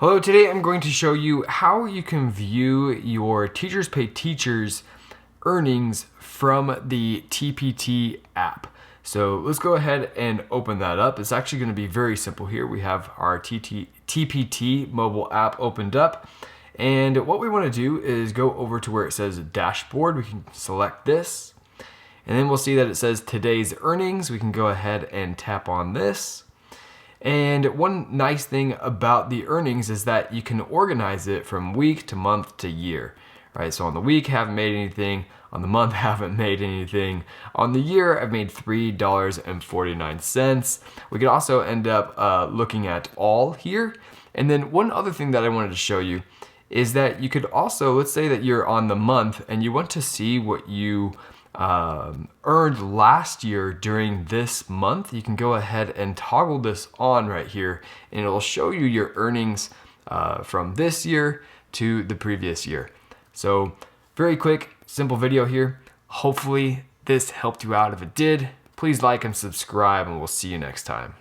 Hello, today I'm going to show you how you can view your Teachers Pay Teachers earnings from the TPT app. So let's go ahead and open that up. It's actually going to be very simple here. We have our TPT Mobile App opened up. And what we want to do is go over to where it says Dashboard. We can select this. And then we'll see that it says Today's Earnings. We can go ahead and tap on this. And one nice thing about the earnings is that you can organize it from week to month to year, right? So on the week, haven't made anything. On the month, haven't made anything. On the year, I've made $3.49. We could also end up looking at all here. And then one other thing that I wanted to show you is that you could also, let's say that you're on the month and you want to see what you earned last year during this month. You can go ahead and toggle this on right here and it'll show you your earnings from this year to the previous year. So very quick, simple video here. Hopefully this helped you out. If it did, please like and subscribe and we'll see you next time.